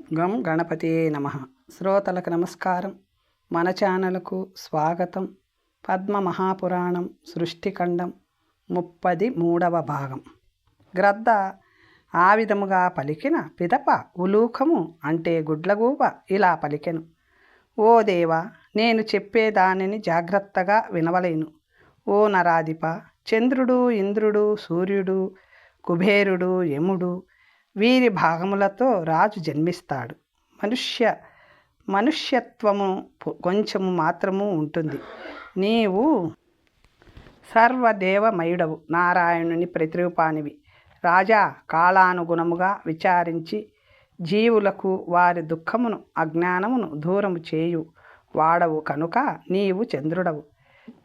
గం గణపతియే నమః. శ్రోతలకు నమస్కారం. మన ఛానల్కు స్వాగతం. పద్మ మహాపురాణం సృష్టిఖండం 33వ భాగం. గ్రద్ద ఆ విధముగా పలికిన పిదప ఉలూకము అంటే గుడ్లగూబ ఇలా పలికెను. ఓ దేవా, నేను చెప్పేదానిని జాగ్రత్తగా వినవలేను. ఓ నరాధిప, చంద్రుడు, ఇంద్రుడు, సూర్యుడు, కుబేరుడు, యముడు వీరి భాగములతో రాజు జన్మిస్తాడు. మనుష్యత్వము కొంచెము మాత్రము ఉంటుంది. నీవు సర్వదేవమయుడవు, నారాయణుని ప్రతిరూపానివి. రాజా, కాలానుగుణముగా విచారించి జీవులకు వారి దుఃఖమును అజ్ఞానమును దూరము చేయు వాడవు కనుక నీవు చంద్రుడవు.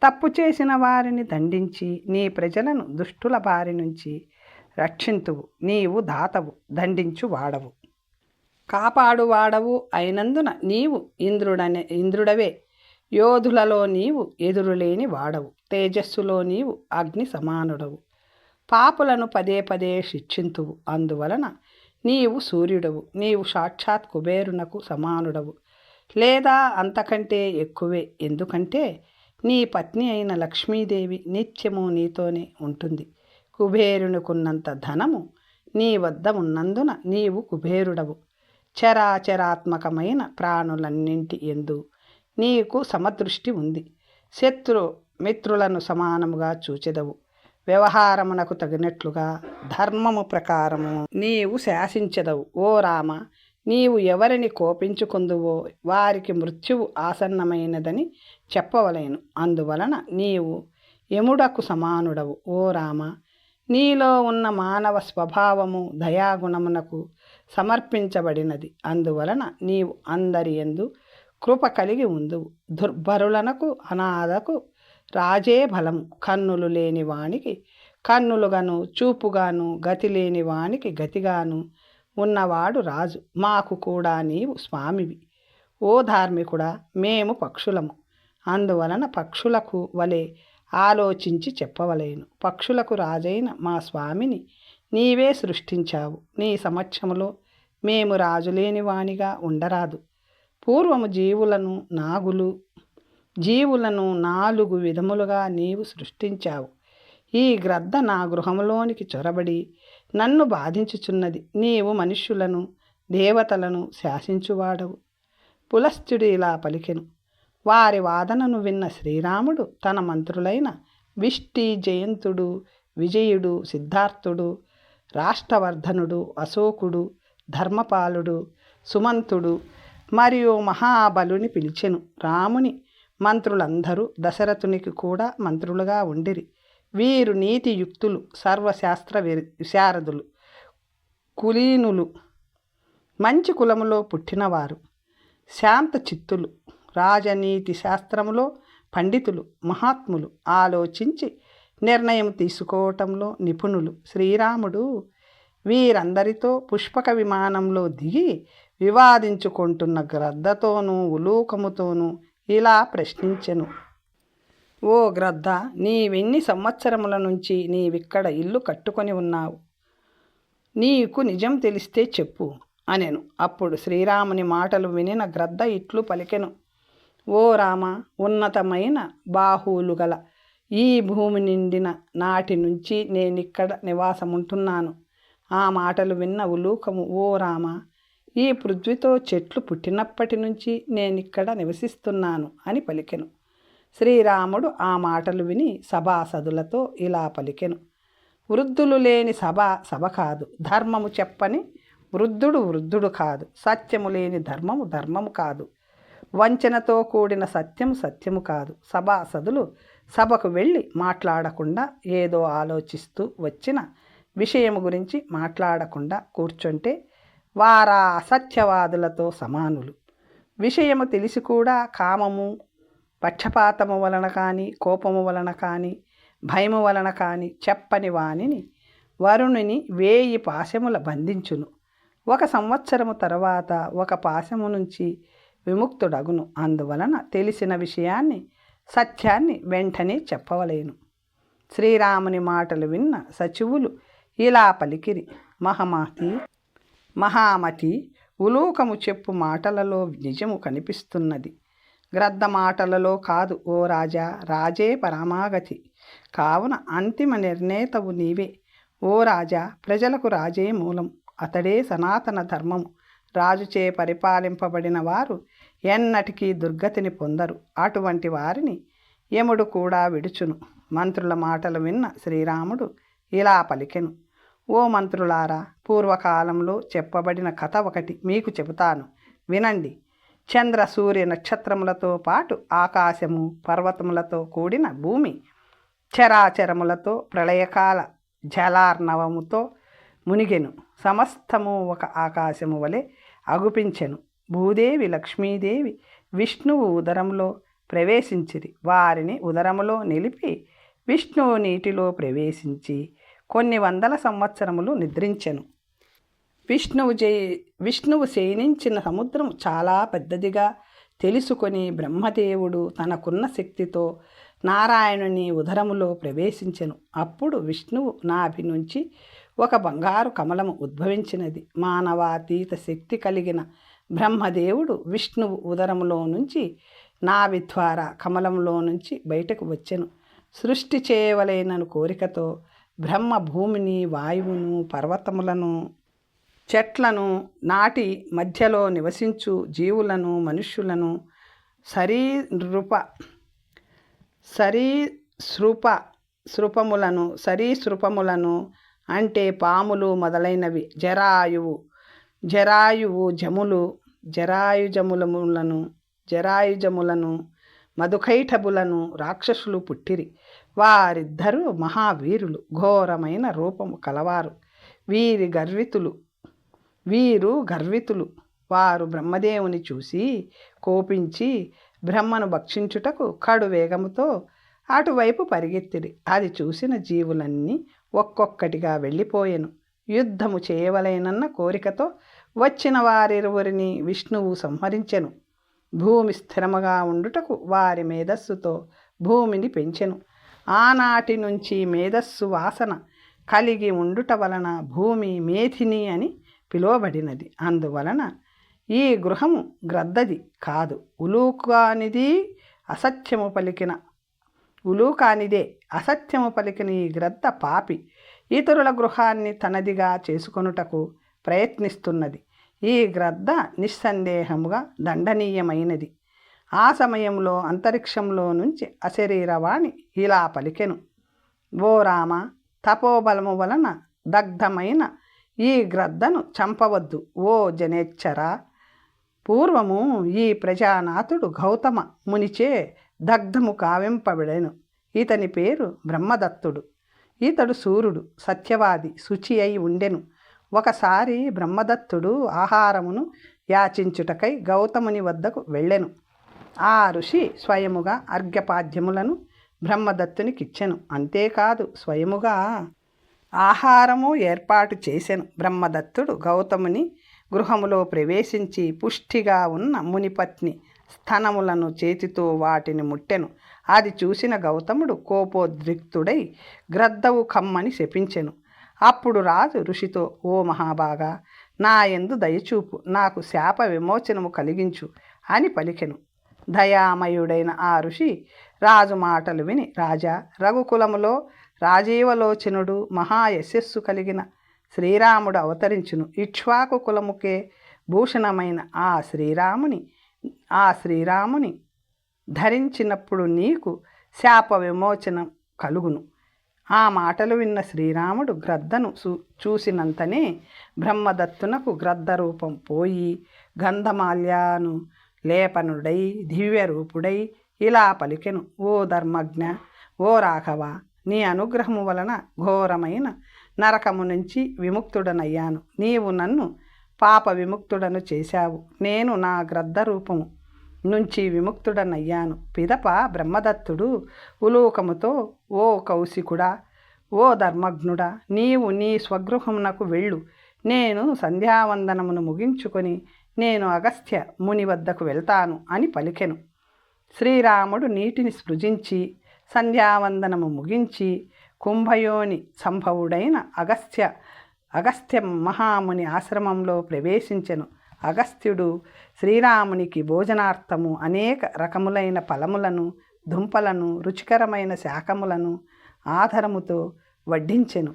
తప్పు చేసిన వారిని దండించి నీ ప్రజలను దుష్టుల బారి నుంచి రక్షింతువు. నీవు దాతవు, దండించు వాడవు, కాపాడువాడవు అయినందున నీవు ఇంద్రుడవే. యోధులలో నీవు ఎదురులేని వాడవు, తేజస్సులో నీవు అగ్ని సమానుడవు. పాపులను పదే పదే శిక్షింతువు, అందువలన నీవు సూర్యుడవు. నీవు సాక్షాత్ కుబేరునకు సమానుడవు, లేదా అంతకంటే ఎక్కువే. ఎందుకంటే నీ పత్ని అయిన లక్ష్మీదేవి నిత్యము నీతోనే ఉంటుంది. కుబేరునికున్నంత ధనము నీ వద్ద ఉన్నందున నీవు కుబేరుడవు. చరాచరాత్మకమైన ప్రాణులన్నింటి యందు నీకు సమదృష్టి ఉంది. మిత్రులను సమానముగా చూచెదవు. వ్యవహారమునకు తగినట్లుగా ధర్మము ప్రకారము నీవు శాసించెదవు. ఓ రామ, నీవు ఎవరిని కోపించుకుందువో వారికి మృత్యువు ఆసన్నమైనదని చెప్పవలేను. అందువలన నీవు యముడకు సమానుడవు. ఓ రామ, నీలో ఉన్న మానవ స్వభావము దయాగుణమునకు సమర్పించబడినది. అందువలన నీవు అందరి యందు కృప కలిగి ఉందువు. దుర్భరులనకు అనాథకు రాజే బలము. కన్నులు లేని వానికి కన్నులుగాను, చూపుగాను, గతి లేని వానికి గతిగాను ఉన్నవాడు రాజు. మాకు కూడా నీవు స్వామివి. ఓ ధార్మికుడా, మేము పక్షులము. అందువలన పక్షులకు వలె ఆలోచించి చెప్పవలేను. పక్షులకు రాజైన మా స్వామిని నీవే సృష్టించావు. నీ సమక్షములో మేము రాజులేని వానిగా ఉండరాదు. పూర్వము జీవులను 4 విధములుగా నీవు సృష్టించావు. ఈ గ్రద్ద నా గృహములోనికి చొరబడి నన్ను బాధించుచున్నది. నీవు మనుష్యులను, దేవతలను శాసించువాడవు. పులస్త్యుడు ఇలా పలికెను. వారి వాదనను విన్న శ్రీరాముడు తన మంత్రులైన విష్టి, జయంతుడు, విజయుడు, సిద్ధార్థుడు, రాష్ట్రవర్ధనుడు, అశోకుడు, ధర్మపాలుడు, సుమంతుడు మరియు మహాబలుని పిలిచెను. రాముని మంత్రులందరూ దశరథునికి కూడా మంత్రులుగా ఉండిరి. వీరు నీతియుక్తులు, సర్వశాస్త్ర విశారదులు, కులీనులు, మంచి కులములో పుట్టినవారు, శాంత చిత్తులు, రాజనీతి శాస్త్రములో పండితులు, మహాత్ములు, ఆలోచించి నిర్ణయం తీసుకోవటంలో నిపుణులు. శ్రీరాముడు వీరందరితో పుష్పక విమానంలో దిగి వివాదించుకుంటున్న గ్రద్దతోనూ ఉలూకముతోనూ ఇలా ప్రశ్నించెను. ఓ గ్రద్ద, నీవెన్ని సంవత్సరముల నుంచి నీవిక్కడ ఇల్లు కట్టుకొని ఉన్నావు? నీకు నిజం తెలిస్తే చెప్పు అనెను. అప్పుడు శ్రీరాముని మాటలు వినిన గ్రద్ద ఇట్లు పలికెను. ఓ రామ, ఉన్నతమైన బాహువులు గల ఈ భూమి నిండిన నాటి నుంచి నేనిక్కడ నివాసముంటున్నాను. ఆ మాటలు విన్న ఉలూకము, ఓ రామ, ఈ పృథ్వీతో చెట్లు పుట్టినప్పటి నుంచి నేనిక్కడ నివసిస్తున్నాను అని పలికెను. శ్రీరాముడు ఆ మాటలు విని సభాసదులతో ఇలా పలికెను. వృద్ధులు లేని సభ కాదు. ధర్మము చెప్పని వృద్ధుడు కాదు. సత్యము లేని ధర్మము కాదు. వంచనతో కూడిన సత్యము కాదు. సభాసదులు సభకు వెళ్ళి మాట్లాడకుండా ఏదో ఆలోచిస్తూ వచ్చిన విషయము గురించి మాట్లాడకుండా కూర్చుంటే వారా అసత్యవాదులతో సమానులు. విషయము తెలిసి కూడా కామము, పక్షపాతము వలన కానీ, కోపము వలన కానీ, భయము వలన కానీ చెప్పని వానిని వరుణుని 1000 పాశముల బంధించును. 1 సంవత్సరము తర్వాత 1 పాశము నుంచి విముక్తుడగును. అందువలన తెలిసిన విషయాన్ని, సత్యాన్ని వెంటనే చెప్పవలేను. శ్రీరాముని మాటలు విన్న సచివులు ఇలా పలికిరి. మహామతి, ఉలూకము చెప్పు మాటలలో నిజము కనిపిస్తున్నది. గ్రద్ద మాటలలో కాదు ఓ రాజా, రాజే పరమాగతి. కావున అంతిమ నిర్ణేతవు నీవే ఓ రాజా. ప్రజలకు రాజే మూలం, అతడే సనాతన ధర్మము. రాజుచే పరిపాలింపబడిన వారు ఎన్నటికీ దుర్గతిని పొందరు. అటువంటి వారిని యముడు కూడా విడుచును. మంత్రుల మాటలు విన్న శ్రీరాముడు ఇలా పలికెను. ఓ మంత్రులారా, పూర్వకాలంలో చెప్పబడిన కథ ఒకటి మీకు చెబుతాను, వినండి. చంద్ర సూర్య నక్షత్రములతో పాటు ఆకాశము, పర్వతములతో కూడిన భూమి, చరాచరములతో ప్రళయకాల జలార్ణవముతో మునిగెను. సమస్తము ఒక ఆకాశము వలె అగుపించెను. భూదేవి, లక్ష్మీదేవి విష్ణువు ఉదరంలో ప్రవేశించిరి. వారిని ఉదరములో నిలిపి విష్ణువు నీటిలో ప్రవేశించి కొన్ని వందల సంవత్సరములు నిద్రించెను. విష్ణువు శయనించిన సముద్రం చాలా పెద్దదిగా తెలుసుకొని బ్రహ్మదేవుడు తనకున్న శక్తితో నారాయణుని ఉదరములో ప్రవేశించెను. అప్పుడు విష్ణువు నాభి నుంచి ఒక బంగారు కమలము ఉద్భవించినది. మానవాతీత శక్తి కలిగిన బ్రహ్మదేవుడు విష్ణువు ఉదరములో నుంచి నాభి ద్వారా కమలంలో నుంచి బయటకు వచ్చెను. సృష్టి చేయవలెనను కోరికతో బ్రహ్మ భూమిని, వాయువును, పర్వతములను, చెట్లను నాటి మధ్యలో నివసించు జీవులను, మనుష్యులను, సరీసృపములను అంటే పాములు మొదలైనవి, జరాయుజములను, మధుకైఠబులను రాక్షసులు పుట్టిరి. వారిద్దరూ మహావీరులు, ఘోరమైన రూపము కలవారు. వీరు గర్వితులు. వారు బ్రహ్మదేవుని చూసి కోపించి బ్రహ్మను భక్షించుటకు కడు వేగముతో అటువైపు పరిగెత్తిరి. అది చూసిన జీవులన్నీ ఒక్కొక్కటిగా వెళ్ళిపోయెను. యుద్ధము చేయవలెనన్న కోరికతో వచ్చిన వారిరువురిని విష్ణువు సంహరించెను. భూమి స్థిరముగా ఉండుటకు వారి మేధస్సుతో భూమిని పెంచెను. ఆనాటి నుంచి మేధస్సు వాసన కలిగి ఉండుట వలన భూమి మేధిని అని పిలువబడినది. అందువలన ఈ గృహము గ్రద్దది కాదు, ఉలూకానిదే అసత్యము పలికిన ఈ గ్రద్ద పాపి. ఇతరుల గృహాన్ని తనదిగా చేసుకొనుటకు ప్రయత్నిస్తున్నది. ఈ గ్రద్ద నిస్సందేహముగా దండనీయమైనది. ఆ సమయంలో అంతరిక్షంలో నుంచి అశరీరవాణి ఇలా పలికెను. ఓ రామ, తపోబలము వలన దగ్ధమైన ఈ గ్రద్దను చంపవద్దు ఓ జనేచ్చరా. పూర్వము ఈ ప్రజానాథుడు గౌతమ మునిచే దగ్ధము కావింపబడెను. ఇతని పేరు బ్రహ్మదత్తుడు. ఇతడు సూర్యుడు, సత్యవాది, శుచి అయి ఉండెను. ఒకసారి బ్రహ్మదత్తుడు ఆహారమును యాచించుటకై గౌతముని వద్దకు వెళ్ళెను. ఆ ఋషి స్వయముగా అర్ఘ్యపాద్యములను బ్రహ్మదత్తునికిచ్చెను. అంతేకాదు స్వయముగా ఆహారము ఏర్పాటు చేసెను. బ్రహ్మదత్తుడు గౌతముని గృహములో ప్రవేశించి పుష్టిగా ఉన్న మునిపత్ని స్తనములను చేతితో వాటిని ముట్టెను. అది చూసిన గౌతముడు కోపోద్రిక్తుడై గ్రద్దవు కమ్మని శపించెను. అప్పుడు రాజు ఋషితో, ఓ మహాభాగా, నా యందు దయచూపు, నాకు శాప విమోచనము కలిగించు అని పలికెను. దయామయుడైన ఆ ఋషి రాజు మాటలు విని, రాజా, రఘుకులములో రాజీవలోచనుడు మహాయశస్సు కలిగిన శ్రీరాముడు అవతరించును. ఇక్ష్వాకు కులముకే భూషణమైన ఆ శ్రీరాముని ధరించినప్పుడు నీకు శాప విమోచనం కలుగును. ఆ మాటలు విన్న శ్రీరాముడు గ్రద్దను చూసినంతనే బ్రహ్మదత్తునకు గ్రద్ద రూపం పోయి గంధమాల్యాను లేపనుడై దివ్యరూపుడై ఇలా పలికెను. ఓ ధర్మజ్ఞ, ఓ రాఘవ, నీ అనుగ్రహము వలన ఘోరమైన నరకము నుంచి విముక్తుడనయ్యాను. నీవు నన్ను పాప విముక్తుడను చేశావు. నేను నా గ్రద్ద రూపము నుంచి విముక్తుడనయ్యాను. పిదప బ్రహ్మదత్తుడు ఉలూకముతో, ఓ కౌశికుడా, ఓ ధర్మజ్ఞుడా, నీవు నీ స్వగృహమునకు వెళ్ళు. నేను సంధ్యావందనమును ముగించుకొని నేను అగస్త్య ముని వద్దకు వెళ్తాను అని పలికెను. శ్రీరాముడు నీటిని సృజించి సంధ్యావందనము ముగించి కుంభయోని సంభవుడైన అగస్త్య మహాముని ఆశ్రమంలో ప్రవేశించెను. అగస్త్యుడు శ్రీరామునికి భోజనార్థము అనేక రకములైన ఫలములను, దుంపలను, రుచికరమైన శాకములను ఆధారముతో వడ్డించెను.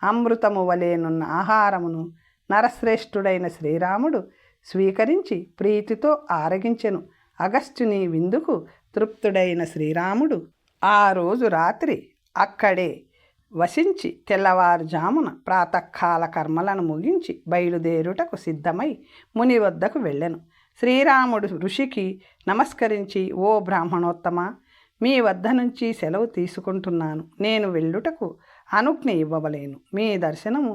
అమృతము వలెనున్న ఆహారమును నరశ్రేష్ఠుడైన శ్రీరాముడు స్వీకరించి ప్రీతితో ఆరగించెను. అగస్త్యుని విందుకు తృప్తుడైన శ్రీరాముడు ఆ రోజు రాత్రి అక్కడే వసించి తెల్లవారుజామున ప్రాతకాల కర్మలను ముగించి బయలుదేరుటకు సిద్ధమై ముని వద్దకు వెళ్ళెను. శ్రీరాముడు ఋషికి నమస్కరించి, ఓ బ్రాహ్మణోత్తమ, మీ వద్ద నుంచి సెలవు తీసుకుంటున్నాను. నేను వెళ్ళుటకు అనుజ్ఞ ఇవ్వవలేను. మీ దర్శనము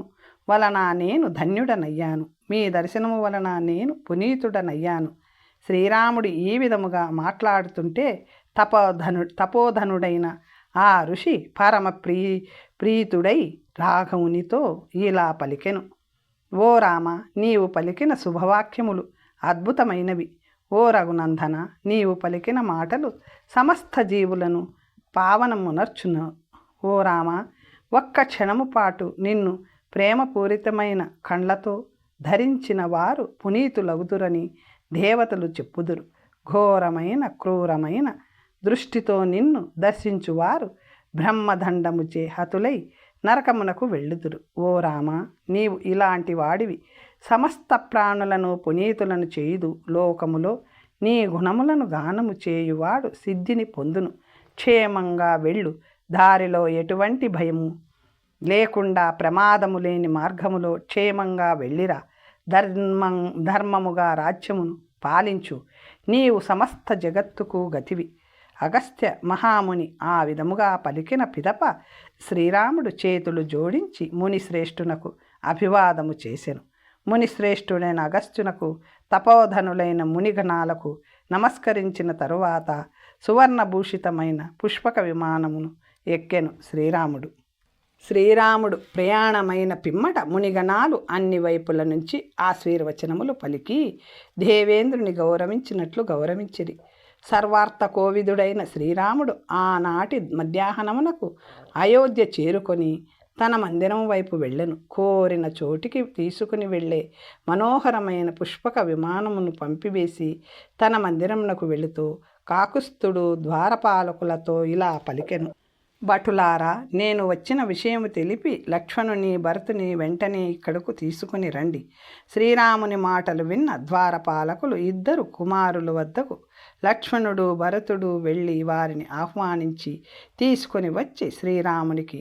వలన నేను ధన్యుడనయ్యాను. మీ దర్శనము వలన నేను పునీతుడనయ్యాను. శ్రీరాముడు ఈ విధముగా మాట్లాడుతుంటే తపోధనుడైన ఆ ఋషి పరమ ప్రీతుడై రాఘవునితో ఇలా పలికెను. ఓ రామ, నీవు పలికిన శుభవాక్యములు అద్భుతమైనవి. ఓ రఘునందన, నీవు పలికిన మాటలు సమస్త జీవులను పావనమునర్చును. ఓ రామ, ఒక్క క్షణము పాటు నిన్ను ప్రేమపూరితమైన కండ్లతో ధరించిన వారు పునీతులగుదురని దేవతలు చెప్పుదురు. ఘోరమైన క్రూరమైన దృష్టితో నిన్ను దర్శించువారు బ్రహ్మదండముచే హతులై నరకమునకు వెళ్ళుదురు. ఓ రామ, నీవు ఇలాంటి వాడివి. సమస్త ప్రాణులను పునీతులను చేయుదు. లోకములో నీ గుణములను గానము చేయువాడు సిద్ధిని పొందును. క్షేమంగా వెళ్ళు. దారిలో ఎటువంటి భయము లేకుండా ప్రమాదము లేని మార్గములో క్షేమంగా వెళ్ళిరా. ధర్మముగా రాజ్యమును పాలించు. నీవు సమస్త జగత్తుకు గతివి. అగస్త్య మహాముని ఆ విధముగా పలికిన పిదప శ్రీరాముడు చేతులు జోడించి మునిశ్రేష్ఠునకు అభివాదము చేసెను. మునిశ్రేష్ఠుడైన అగస్త్యునకు తపోధనులైన మునిగణాలకు నమస్కరించిన తరువాత సువర్ణభూషితమైన పుష్పక విమానమును ఎక్కెను శ్రీరాముడు ప్రయాణమైన పిమ్మట మునిగణాలు అన్ని వైపుల నుంచి ఆశీర్వచనములు పలికి దేవేంద్రుని గౌరవించిరి. సర్వార్థ కోవిదుడైన శ్రీరాముడు ఆనాటి మధ్యాహ్నమునకు అయోధ్య చేరుకొని తన మందిరం వైపు వెళ్ళెను. కోరిన చోటికి తీసుకుని వెళ్ళే మనోహరమైన పుష్పక విమానమును పంపివేసి తన మందిరమునకు వెళుతూ కాకుస్థుడు ద్వారపాలకులతో ఇలా పలికెను. భటులారా, నేను వచ్చిన విషయము తెలిపి లక్ష్మణుని భరతుని వెంటనే ఇక్కడకు తీసుకుని రండి. శ్రీరాముని మాటలు విన్న ద్వారపాలకులు 2 కుమారుల వద్దకు లక్ష్మణుడు భరతుడు వెళ్ళి వారిని ఆహ్వానించి తీసుకొని వచ్చి శ్రీరామునికి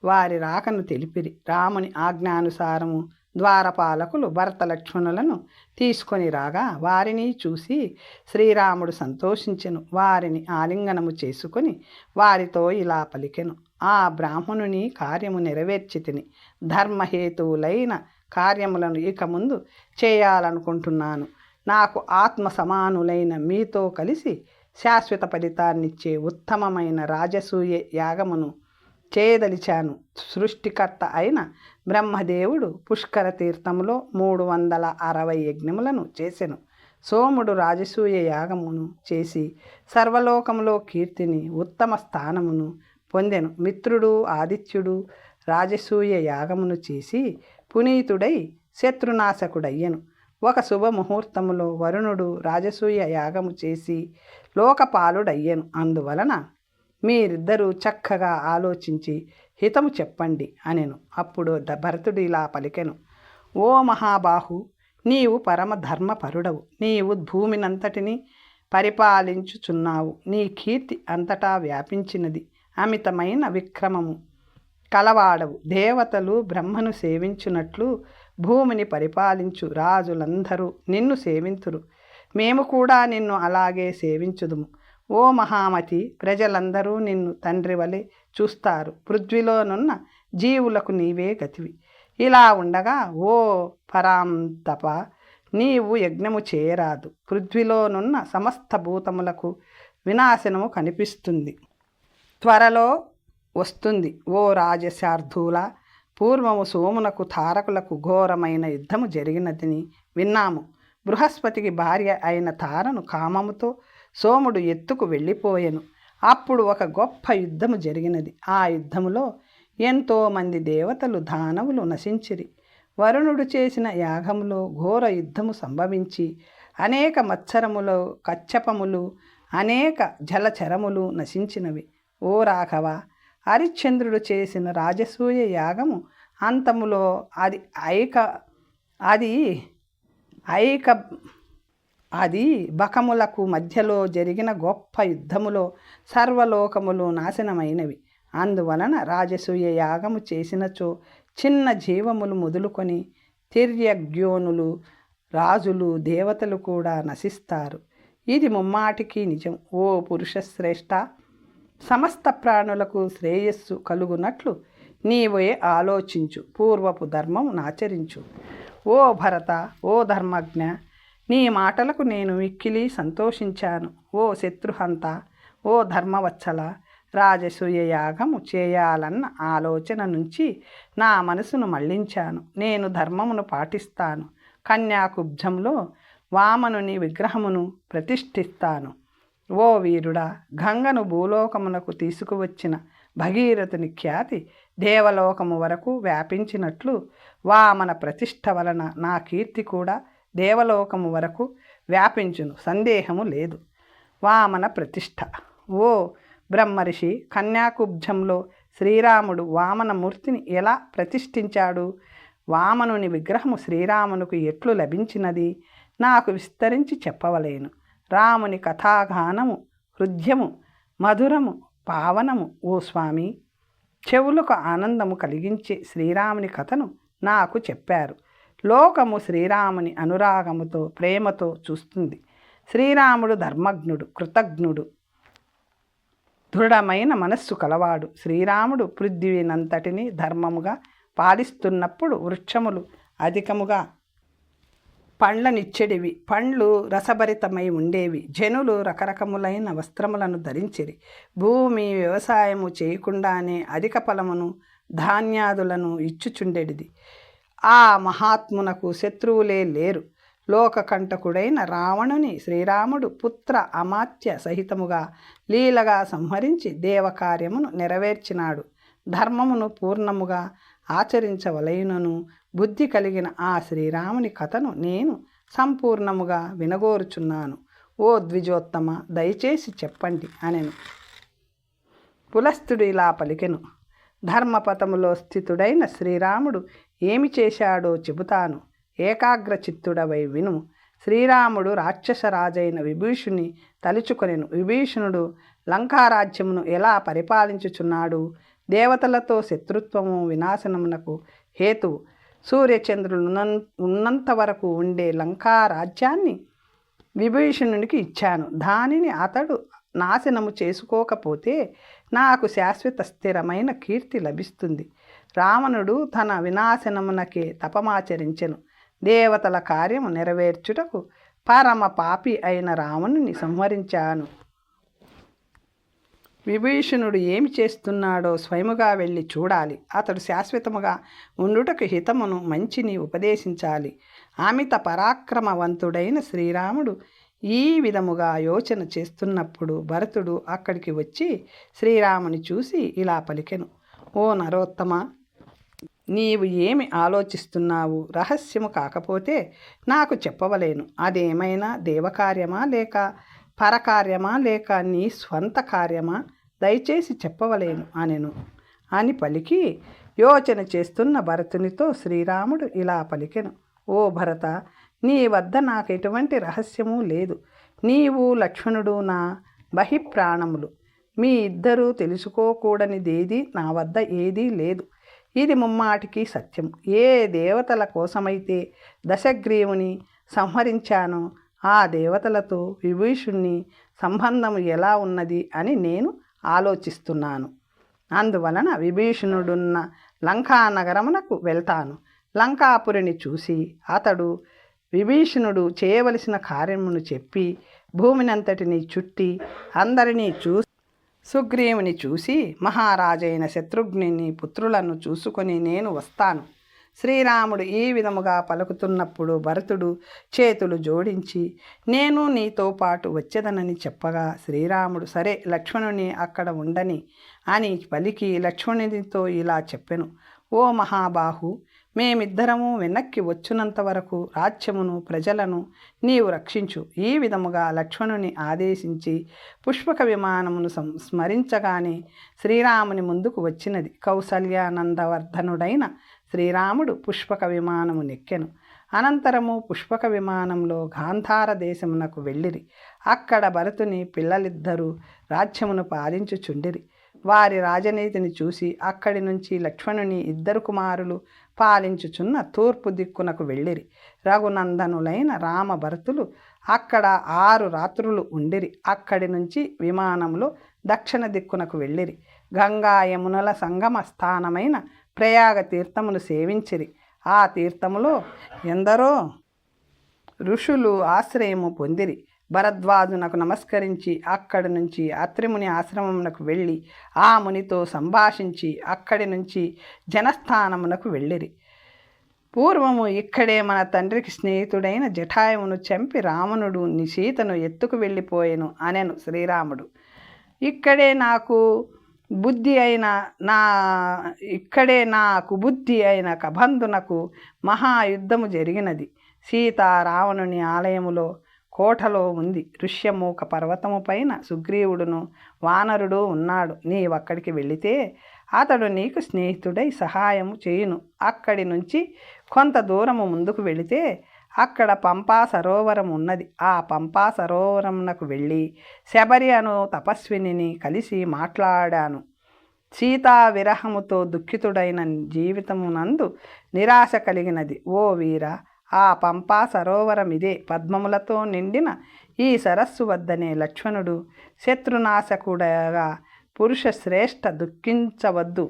వారి రాకను తెలిపిరి. రాముని ఆజ్ఞానుసారము ద్వారపాలకులు భరత లక్ష్మణులను తీసుకొని రాగా వారిని చూసి శ్రీరాముడు సంతోషించెను. వారిని ఆలింగనము చేసుకొని వారితో ఇలా పలికెను. ఆ బ్రాహ్మణుని కార్యము నెరవేర్చితిని. ధర్మహేతువులైన కార్యములను ఇక ముందు చేయాలనుకుంటున్నాను. నాకు ఆత్మ సమానులైన మీతో కలిసి శాశ్వత ఫలితాన్నిచ్చే ఉత్తమమైన రాజసూయ యాగమును చేయదలిచాను. సృష్టికర్త అయిన బ్రహ్మదేవుడు పుష్కర తీర్థములో 360 యజ్ఞములను చేసెను. సోముడు రాజసూయ యాగమును చేసి సర్వలోకములో కీర్తిని ఉత్తమ స్థానమును పొందెను. మిత్రుడు ఆదిత్యుడు రాజసూయ యాగమును చేసి పునీతుడై శత్రునాశకుడయ్యెను. ఒక శుభముహూర్తములో వరుణుడు రాజసూయ యాగము చేసి లోకపాలుడయ్యెను. అందువలన మీరిద్దరూ చక్కగా ఆలోచించి హితము చెప్పండి అనెను. అప్పుడు భరతుడు ఇలా పలికెను. ఓ మహాబాహు, నీవు పరమ ధర్మపరుడవు. నీవు భూమినంతటిని పరిపాలించుచున్నావు. నీ కీర్తి అంతటా వ్యాపించినది. అమితమైన విక్రమము కలవాడవు. దేవతలు బ్రహ్మను సేవించున్నట్లు భూమిని పరిపాలించు రాజులందరూ నిన్ను సేవింతురు. మేము కూడా నిన్ను అలాగే సేవించుదుము. ఓ మహామతి, ప్రజలందరూ నిన్ను తండ్రి వలె చూస్తారు. పృథ్వీలోనున్న జీవులకు నీవే గతివి. ఇలా ఉండగా ఓ పరాంతప, నీవు యజ్ఞము చేయరాదు. పృథ్వీలోనున్న సమస్త భూతములకు వినాశనము కనిపిస్తుంది, త్వరలో వస్తుంది. ఓ రాజశార్ధూల, పూర్వము సోమునకు తారకులకు ఘోరమైన యుద్ధము జరిగినదని విన్నాము. బృహస్పతికి భార్య అయిన తారను కామముతో సోముడు ఎత్తుకు వెళ్ళిపోయెను. అప్పుడు ఒక గొప్ప యుద్ధము జరిగినది. ఆ యుద్ధములో ఎంతోమంది దేవతలు దానవులు నశించిరి. వరుణుడు చేసిన యాగములో ఘోర యుద్ధము సంభవించి అనేక మత్సరములు కచ్చపములు అనేక జలచరములు నశించినవి. ఓ రాఘవ, హరిశ్చంద్రుడు చేసిన రాజసూయ యాగము అంతములో అది బకములకు మధ్యలో జరిగిన గొప్ప యుద్ధములో సర్వలోకములు నాశనమైనవి. అందువలన రాజసూయ యాగము చేసినచో చిన్న జీవములు మొదలుకొని తిర్యజ్ఞోనులు, రాజులు, దేవతలు కూడా నశిస్తారు. ఇది ముమ్మాటికి నిజం. ఓ పురుషశ్రేష్ఠ, సమస్త ప్రాణులకు శ్రేయస్సు కలుగునట్లు నీవే ఆలోచించు, పూర్వపు ధర్మం నాచరించు. ఓ భరత, ఓ ధర్మజ్ఞ, నీ మాటలకు నేను మిక్కిలి సంతోషించాను. ఓ శత్రుహంత, ఓ ధర్మవత్సల, రాజసూయ యాగము చేయాలన్న ఆలోచన నుంచి నా మనసును మళ్లించాను. నేను ధర్మమును పాటిస్తాను. కన్యాకుబ్జంలో వామనుని విగ్రహమును ప్రతిష్ఠిస్తాను. ఓ వీరుడా, గంగను భూలోకమునకు తీసుకువచ్చిన భగీరథుని ఖ్యాతి దేవలోకము వరకు వ్యాపించినట్లు వామన ప్రతిష్ఠ వలన నా కీర్తి కూడా దేవలోకము వరకు వ్యాపించును, సందేహము లేదు. వామన ప్రతిష్ఠ. ఓ బ్రహ్మర్షి, కన్యాకుబ్జంలో శ్రీరాముడు వామనమూర్తిని ఎలా ప్రతిష్ఠించాడు? వామనుని విగ్రహము శ్రీరామునికి ఎట్లు లభించినది? నాకు విస్తరించి చెప్పవలేను. రాముని కథాగానము హృద్యము, మధురము, పావనము. ఓ స్వామి, చెవులకు ఆనందము కలిగించే శ్రీరాముని కథను నాకు చెప్పారు. లోకము శ్రీరాముని అనురాగముతో, ప్రేమతో చూస్తుంది. శ్రీరాముడు ధర్మజ్ఞుడు, కృతజ్ఞుడు, దృఢమైన మనస్సు కలవాడు. శ్రీరాముడు పృథ్వీనంతటిని ధర్మముగా పాలిస్తున్నప్పుడు వృక్షములు అధికముగా పండ్లనిచ్చెడివి, పండ్లు రసభరితమై ఉండేవి. జనులు రకరకములైన వస్త్రములను ధరించిరి. భూమి వ్యవసాయము చేయకుండానే అధిక ఫలమును ధాన్యాదులను ఇచ్చుచుండెడిది. ఆ మహాత్మునకు శత్రువులే లేరు. లోకకంటకుడైన రావణుని శ్రీరాముడు పుత్ర అమాత్య సహితముగా లీలగా సంహరించి దేవకార్యమును నెరవేర్చినాడు. ధర్మమును పూర్ణముగా ఆచరించవలయునను బుద్ధి కలిగిన ఆ శ్రీరాముని కథను నేను సంపూర్ణముగా వినగోరుచున్నాను. ఓ ద్విజోత్తమ, దయచేసి చెప్పండి అనెను. పులస్తుడు ఇలా పలికెను. ధర్మపథములో స్థితుడైన శ్రీరాముడు ఏమి చేశాడో చెబుతాను, ఏకాగ్రచిత్తుడవై వినుము. శ్రీరాముడు రాక్షసరాజైన విభీషుని తలుచుకొనెను. విభీషణుడు లంకారాజ్యమును ఎలా పరిపాలించుచున్నాడు? దేవతలతో శత్రుత్వము వినాశనమునకు హేతువు. సూర్యచంద్రులు ఉన్నంత వరకు ఉండే లంకారాజ్యాన్ని విభీషణునికి ఇచ్చాను. దానిని అతడు నాశనము చేసుకోకపోతే నాకు శాశ్వత స్థిరమైన కీర్తి లభిస్తుంది. రావణుడు తన వినాశనమునకే తపమాచరించెను. దేవతల కార్యము నెరవేర్చుటకు పరమ పాపి అయిన రావణుని సంహరించాను. విభీషణుడు ఏమి చేస్తున్నాడో స్వయముగా వెళ్ళి చూడాలి. అతడు శాశ్వతముగా ఉండుటకు హితమును మంచిని ఉపదేశించాలి. అమిత పరాక్రమవంతుడైన శ్రీరాముడు ఈ విధముగా యోచన చేస్తున్నప్పుడు భరతుడు అక్కడికి వచ్చి శ్రీరాముని చూసి ఇలా పలికెను. ఓ నరోత్తమ, నీవు ఏమి ఆలోచిస్తున్నావు? రహస్యము కాకపోతే నాకు చెప్పవలేను. అదేమైనా దేవకార్యమా లేక పరకార్యమా లేక నీ స్వంత కార్యమా? దయచేసి చెప్పవలేను అనెను. అని పలికి యోచన చేస్తున్న భరతునితో శ్రీరాముడు ఇలా పలికెను. ఓ భరత, నీ వద్ద నాకు ఎటువంటి రహస్యము లేదు. నీవు లక్ష్మణుడు నా బహిప్రాణములు. మీ ఇద్దరూ తెలుసుకోకూడనిదేది నా వద్ద ఏదీ లేదు. ఇది ముమ్మాటికి సత్యం. ఏ దేవతల కోసమైతే దశగ్రీవుని సంహరించానో ఆ దేవతలతో విభీషుణ్ణి సంబంధము ఎలా ఉన్నది అని నేను ఆలోచిస్తున్నాను. అందువలన విభీషణుడున్న లంకానగరమునకు వెళ్తాను. లంకాపురిని చూసి అతడు విభీషణుడు చేయవలసిన కార్యమును చెప్పి భూమినంతటిని చుట్టి అందరినీ సుగ్రీవుని చూసి మహారాజైన శత్రుఘ్నుని పుత్రులను చూసుకొని నేను వస్తాను. శ్రీరాముడు ఈ విధముగా పలుకుతున్నప్పుడు భరతుడు చేతులు జోడించి నేను నీతో పాటు వచ్చేదనని చెప్పగా శ్రీరాముడు సరే, లక్ష్మణుని అక్కడ ఉండని అని పలికి లక్ష్మణునితో ఇలా చెప్పెను. ఓ మహాబాహు, మేమిద్దరము వెనక్కి వచ్చునంత వరకు రాజ్యమును ప్రజలను నీవు రక్షించు. ఈ విధముగా లక్ష్మణుని ఆదేశించి పుష్పక విమానమును స్మరించగానే శ్రీరాముని ముందుకు వచ్చినది. కౌసల్యానందవర్ధనుడైన శ్రీరాముడు పుష్పక విమానము నెక్కెను. అనంతరము పుష్పక విమానంలో గాంధార దేశమునకు వెళ్ళిరి. అక్కడ భరతుని పిల్లలిద్దరూ రాజ్యమును పాలించుచుండిరి. వారి రాజనీతిని చూసి అక్కడి నుంచి లక్ష్మణుని ఇద్దరు కుమారులు పాలించుచున్న తూర్పు దిక్కునకు వెళ్ళిరి. రఘునందనులైన రామ భరతులు అక్కడ 6 రాత్రులు ఉండిరి. అక్కడి నుంచి విమానంలో దక్షిణ దిక్కునకు వెళ్ళిరి. గంగా యమునల సంగమ స్థానమైన ప్రయాగ తీర్థమును సేవించిరి. ఆ తీర్థములో ఎందరో ఋషులు ఆశ్రయము పొందిరి. భరద్వాజునకు నమస్కరించి అక్కడి నుంచి అత్రిముని ఆశ్రమమునకు వెళ్ళి ఆ మునితో సంభాషించి అక్కడి నుంచి జనస్థానమునకు వెళ్ళిరి. పూర్వము ఇక్కడే మన తండ్రికి స్నేహితుడైన జటాయువును చంపి రావణుడు నీ సీతను ఎత్తుకు వెళ్ళిపోయెను అనెను శ్రీరాముడు. ఇక్కడే నాకు బుద్ధి అయిన కబంధునకు మహాయుద్ధము జరిగినది. సీత రావణుని ఆలయములో కోటలో ఉంది. ఋష్యమూక పర్వతము పైన సుగ్రీవుడును వానరుడు ఉన్నాడు. నీవక్కడికి వెళితే అతడు నీకు స్నేహితుడై సహాయము చేయును. అక్కడి నుంచి కొంత దూరము ముందుకు వెళితే అక్కడ పంపా సరోవరం ఉన్నది. ఆ పంపా సరోవరమునకు వెళ్ళి శబరి అను తపస్విని కలిసి మాట్లాడాను. సీతా విరహముతో దుఃఖితుడైన జీవితమునందు నిరాశ కలిగినది. ఓ వీర, ఆ పంపా సరోవరమిదే. పద్మములతో నిండిన ఈ సరస్సు వద్దనే లక్ష్మణుడు శత్రునాశకుడగా పురుష శ్రేష్ఠ దుఃఖించవద్దు.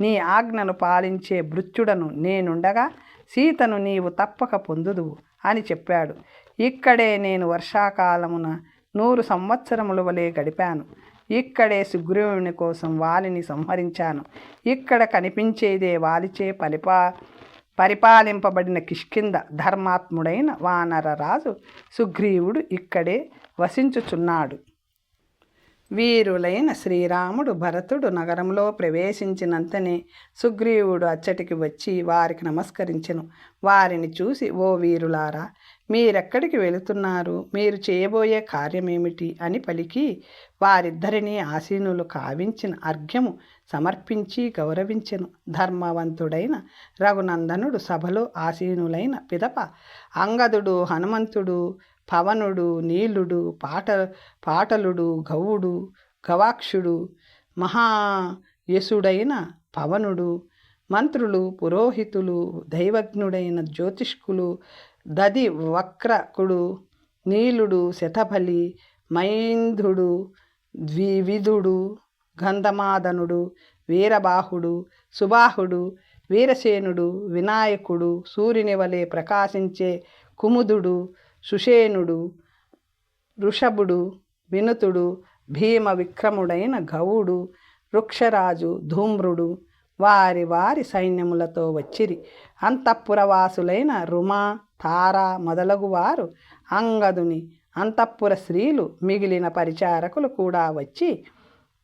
నీ ఆజ్ఞను పాలించే భృత్యుడను నేనుండగా సీతను నీవు తప్పక పొందుదువు అని చెప్పాడు. ఇక్కడే నేను వర్షాకాలమున 100 సంవత్సరముల వలె గడిపాను. ఇక్కడే సుగ్రీవుని కోసం వాలిని సంహరించాను. ఇక్కడ కనిపించేదే వాలిచే పరిపాలింపబడిన కిష్కింద. ధర్మాత్ముడైన వానర రాజు సుగ్రీవుడు ఇక్కడే వసించుచున్నాడు. వీరులైన శ్రీరాముడు భరతుడు నగరంలో ప్రవేశించినంతనే సుగ్రీవుడు అచ్చటికి వచ్చి వారికి నమస్కరించెను. వారిని చూసి, ఓ వీరులారా, మీరెక్కడికి వెళుతున్నారు? మీరు చేయబోయే కార్యమేమిటి అని పలికి వారిద్దరినీ ఆసీనులు కావించిన అర్ఘ్యము సమర్పించి గౌరవించెను. ధర్మవంతుడైన రఘునందనుడు సభలో ఆసీనులైన పిదప అంగదుడు, హనుమంతుడు, పవనుడు, నీలుడు, పాటలుడు, గౌవుడు, గవాక్షుడు, మహాయసుడైన పవనుడు, మంత్రులు, పురోహితులు, దైవజ్ఞుడైన జ్యోతిష్కులు, దది వక్రకుడు, నీలుడు, శతబలి, మైంధుడు, ద్వివిధుడు, గంధమాదనుడు, వీరబాహుడు, సుబాహుడు, వీరసేనుడు, వినాయకుడు, సూర్యుని వలె ప్రకాశించే కుముదుడు, సుషేనుడు, వృషభుడు, వినుతుడు, భీమ విక్రముడైన గౌడు, వృక్షరాజు, ధూమ్రుడు వారి వారి సైన్యములతో వచ్చిరి. అంతఃపురవాసులైన రుమ, తార మొదలగు వారు, అంగదుని అంతఃపుర స్త్రీలు, మిగిలిన పరిచారకులు కూడా వచ్చి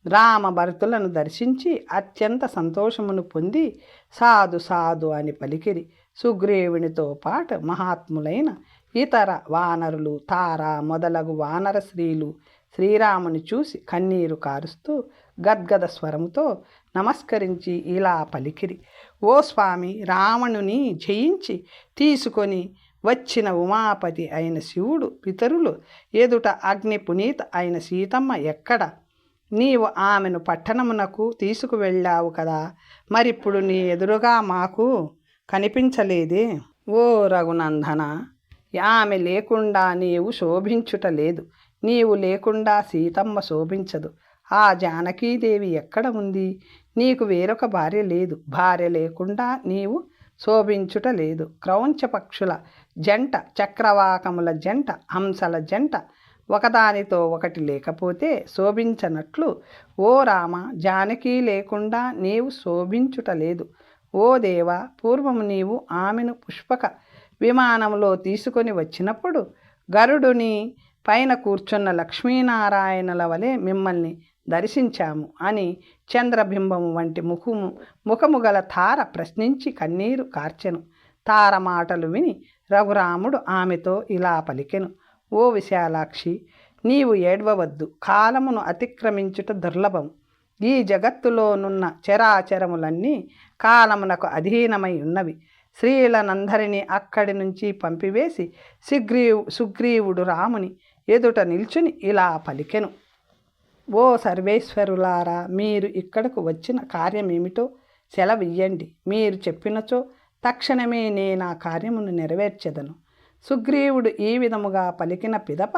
రామభరతులను దర్శించి అత్యంత సంతోషమును పొంది సాధు సాధు అని పలికిరి. సుగ్రీవునితో పాటు మహాత్ములైన ఇతర వానరులు, తార మొదలగు వానర స్త్రీలు శ్రీరాముని చూసి కన్నీరు కారుస్తూ గద్గద స్వరముతో నమస్కరించి ఇలా పలికిరి. ఓ స్వామి, రావణుని జయించి తీసుకొని వచ్చిన ఉమాపతి అయిన శివుడు పితరులు ఎదుట అగ్ని పునీత అయిన సీతమ్మ ఎక్కడ? నీవు ఆమెను పట్టణమునకు తీసుకువెళ్ళావు కదా, మరిప్పుడు నీ ఎదురుగా మాకు కనిపించలేదే? ఓ రఘునందన, ఆమె లేకుండా నీవు శోభించుట లేదు. నీవు లేకుండా సీతమ్మ శోభించదు. ఆ జానకీదేవి ఎక్కడ ఉంది? నీకు వేరొక భార్య లేదు. భార్య లేకుండా నీవు శోభించుట లేదు. క్రౌంచ పక్షుల జంట, చక్రవాకముల జంట, హంసల జంట ఒకదానితో ఒకటి లేకపోతే శోభించనట్లు ఓ రామ, జానకి లేకుండా నీవు శోభించుట లేదు. ఓ దేవ, పూర్వము నీవు ఆమెను పుష్పక విమానంలో తీసుకొని వచ్చినప్పుడు గరుడుని పైన కూర్చున్న లక్ష్మీనారాయణల వలె మిమ్మల్ని దర్శించాము అని చంద్రబింబము వంటి ముఖము గల తార ప్రశ్నించి కన్నీరు కార్చెను. తార మాటలు విని రఘురాముడు ఆమెతో ఇలా పలికెను. ఓ విశాలాక్షి, నీవు ఏడ్వవద్దు. కాలమును అతిక్రమించుట దుర్లభం. ఈ జగత్తులోనున్న చరాచరములన్నీ కాలమునకు అధీనమై ఉన్నవి. స్త్రీలనందరినీ అక్కడి నుంచి పంపివేసి సుగ్రీవుడు రాముని ఎదుట నిల్చుని ఇలా పలికెను. ఓ సర్వేశ్వరులారా, మీరు ఇక్కడకు వచ్చిన కార్యమేమిటో సెలవియ్యండి. మీరు చెప్పినచో తక్షణమే నేనా కార్యమును నెరవేర్చెదను. సుగ్రీవుడు ఈ విధముగా పలికిన పిదప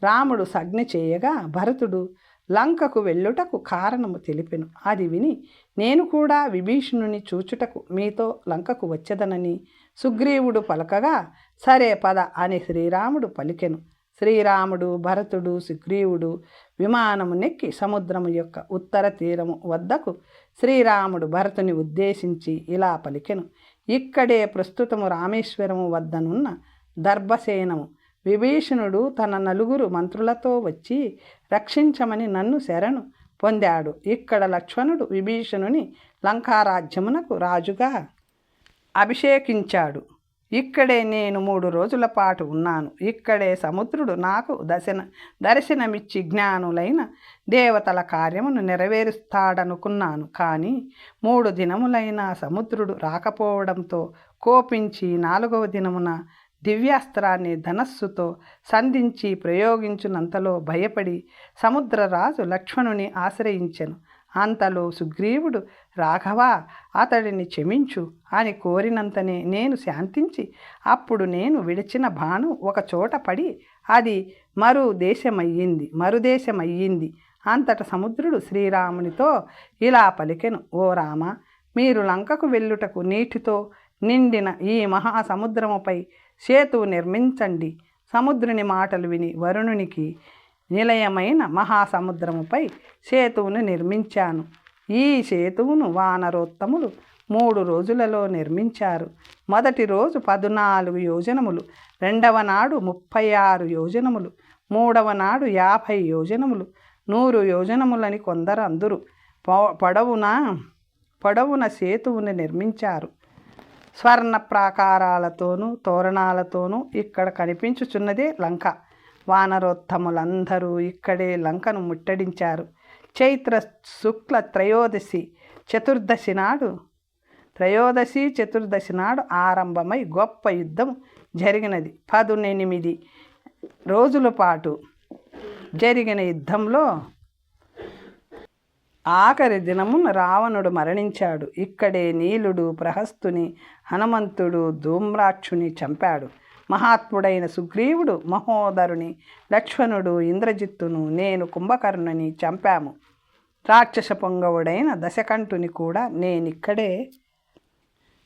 రాముడు సజ్ఞ చేయగా భరతుడు లంకకు వెళ్ళుటకు కారణము తెలిపెను. అది విని నేను కూడా విభీషణుని చూచుటకు మీతో లంకకు వచ్చేదనని సుగ్రీవుడు పలకగా సరే పద అని శ్రీరాముడు పలికెను. శ్రీరాముడు, భరతుడు, సుగ్రీవుడు విమానము నెక్కి సముద్రము యొక్క ఉత్తర తీరము వద్దకు శ్రీరాముడు భరతుని ఉద్దేశించి ఇలా పలికెను. ఇక్కడే ప్రస్తుతము రామేశ్వరము వద్దనున్న దర్భసేనము. విభీషణుడు తన 4 మంత్రులతో వచ్చి రక్షించమని నన్ను శరణు పొందాడు. ఇక్కడ లక్ష్మణుడు విభీషణుని లంకారాజ్యమునకు రాజుగా అభిషేకించాడు. ఇక్కడే నేను 3 రోజుల పాటు ఉన్నాను. ఇక్కడే సముద్రుడు నాకు దర్శనమిచ్చి జ్ఞానులైన దేవతల కార్యమును నెరవేరుస్తాడనుకున్నాను. కానీ 3 దినములైన సముద్రుడు రాకపోవడంతో కోపించి 4వ దినమున దివ్యాస్త్రాన్ని ధనస్సుతో సంధించి ప్రయోగించునంతలో భయపడి సముద్రరాజు లక్ష్మణుని ఆశ్రయించెను. అంతలో సుగ్రీవుడు రాఘవా, అతడిని క్షమించు అని కోరినంతనే నేను శాంతించి అప్పుడు నేను విడిచిన బాణం ఒక చోట పడి అది మరుదేశమయ్యింది. అంతట సముద్రుడు శ్రీరామునితో ఇలా పలికెను. ఓ రామ, మీరు లంకకు వెళ్ళుటకు నీటితో నిండిన ఈ మహాసముద్రముపై సేతువు నిర్మించండి. సముద్రుని మాటలు విని వరుణునికి నిలయమైన మహాసముద్రముపై సేతువును నిర్మించాను. ఈ సేతువును వానరోత్తములు 3 రోజులలో నిర్మించారు. మొదటి రోజు 14 యోజనములు, రెండవ నాడు 36 యోజనములు, మూడవ నాడు 50 యోజనములు, 100 యోజనములని కొందరు అందురు. పొడవున సేతువును నిర్మించారు. స్వర్ణ ప్రాకారాలతోనూ తోరణాలతోనూ ఇక్కడ కనిపించుచున్నదే లంక. వానరోత్తములందరూ ఇక్కడే లంకను ముట్టడించారు. చైత్ర శుక్ల త్రయోదశి చతుర్దశి నాడు ఆరంభమై గొప్ప యుద్ధం జరిగినది. 18 రోజుల పాటు జరిగిన యుద్ధంలో ఆఖరి దినమున రావణుడు మరణించాడు. ఇక్కడే నీలుడు ప్రహస్తుని, హనుమంతుడు ధూమ్రాక్షుని చంపాడు. మహాత్ముడైన సుగ్రీవుడు, మహోదరుని, లక్ష్మణుడు, ఇంద్రజిత్తును, నేను కుంభకర్ణుని చంపాము. రాక్షస పొంగవుడైన దశకంఠుని కూడా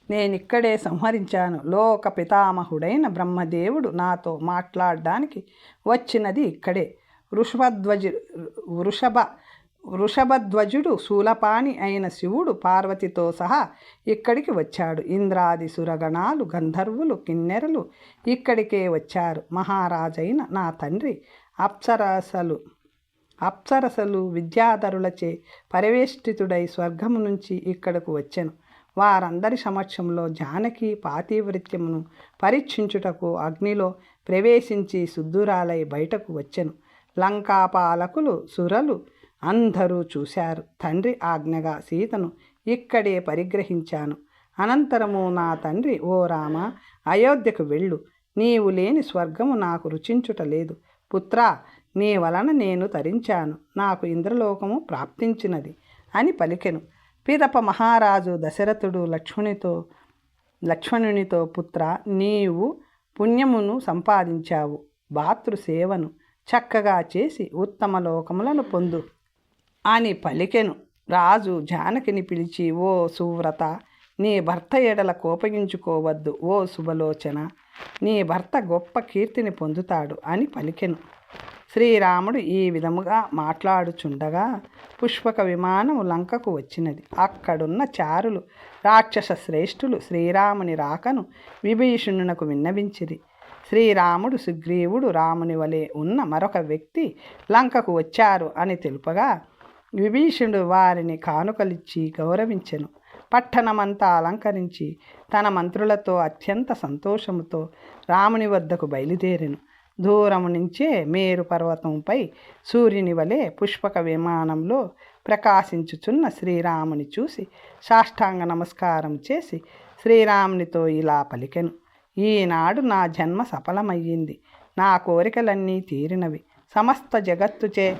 నేనిక్కడే సంహరించాను. లోక పితామహుడైన బ్రహ్మదేవుడు నాతో మాట్లాడడానికి వచ్చినది ఇక్కడే. వృషభధ్వజుడు, శూలపాణి అయిన శివుడు పార్వతితో సహా ఇక్కడికి వచ్చాడు. ఇంద్రాది సురగణాలు, గంధర్వులు, కిన్నెరలు ఇక్కడికే వచ్చారు. మహారాజైన నా తండ్రి అప్సరసలు విద్యాధరులచే పరివేష్టితుడై స్వర్గము నుంచి ఇక్కడకు వచ్చెను. వారందరి సమక్షంలో జానకి పాతివృత్యమును పరీక్షించుటకు అగ్నిలో ప్రవేశించి శుద్ధురాలై బయటకు వచ్చెను. లంకాపాలకులు, సురలు అందరూ చూశారు. తండ్రి ఆజ్ఞగా సీతను ఇక్కడే పరిగ్రహించాను. అనంతరము నా తండ్రి, ఓ రామ, అయోధ్యకు వెళ్ళు. నీవు లేని స్వర్గము నాకు రుచించుటలేదు. పుత్రా, నీ వలన నేను తరించాను. నాకు ఇంద్రలోకము ప్రాప్తించినది అని పలికెను. పిదప మహారాజు దశరథుడు లక్ష్మణునితో పుత్ర, నీవు పుణ్యమును సంపాదించావు. భాతృసేవను చక్కగా చేసి ఉత్తమ లోకములను పొందు అని పలికెను. రాజు జానకిని పిలిచి, ఓ సువ్రత, నీ భర్త ఎడల కోపగించుకోవద్దు. ఓ శుభలోచన, నీ భర్త గొప్ప కీర్తిని పొందుతాడు అని పలికెను. శ్రీరాముడు ఈ విధముగా మాట్లాడుచుండగా పుష్పక విమానము లంకకు వచ్చినది. అక్కడున్న చారులు, రాక్షస శ్రేష్ఠులు శ్రీరాముని రాకను విభీషణునకు విన్నవించిరి. శ్రీరాముడు, సుగ్రీవుడు, రాముని వలె ఉన్న మరొక వ్యక్తి లంకకు వచ్చారు అని తెలుపగా విభీషణుడు వారిని కానుకలిచ్చి గౌరవించెను. పట్టణమంతా అలంకరించి తన మంత్రులతో అత్యంత సంతోషముతో రాముని వద్దకు బయలుదేరెను. దూరము నుంచే మేరు పర్వతంపై సూర్యుని వలె పుష్పక విమానంలో ప్రకాశించుచున్న శ్రీరాముని చూసి సాష్టాంగ నమస్కారం చేసి శ్రీరామునితో ఇలా పలికెను. ఈనాడు నా జన్మ సఫలమయ్యింది. నా కోరికలన్నీ తీరినవి. సమస్త జగత్తుచే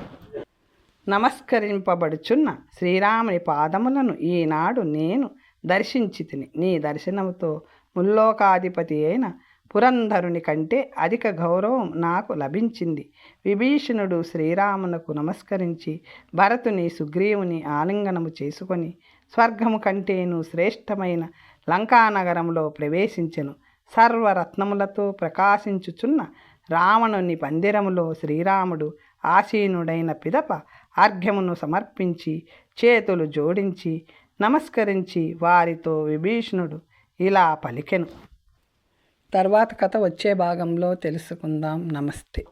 నమస్కరింపబడుచున్న శ్రీరాముని పాదములను ఈనాడు నేను దర్శించి తిని. నీ దర్శనముతో ముల్లోకాధిపతి అయిన పురంధరుని కంటే అధిక గౌరవం నాకు లభించింది. విభీషణుడు శ్రీరామునకు నమస్కరించి భరతుని సుగ్రీవుని ఆలింగనము చేసుకొని స్వర్గము కంటేను శ్రేష్టమైన లంకానగరంలో ప్రవేశించెను. సర్వరత్నములతో ప్రకాశించుచున్న రావణుని పందిరములో శ్రీరాముడు ఆసీనుడైన పిదప అర్ఘ్యమును సమర్పించి చేతులు జోడించి నమస్కరించి వారితో విభీషణుడు ఇలా పలికెను. తర్వాత కథ వచ్చే భాగంలో తెలుసుకుందాం. నమస్తే.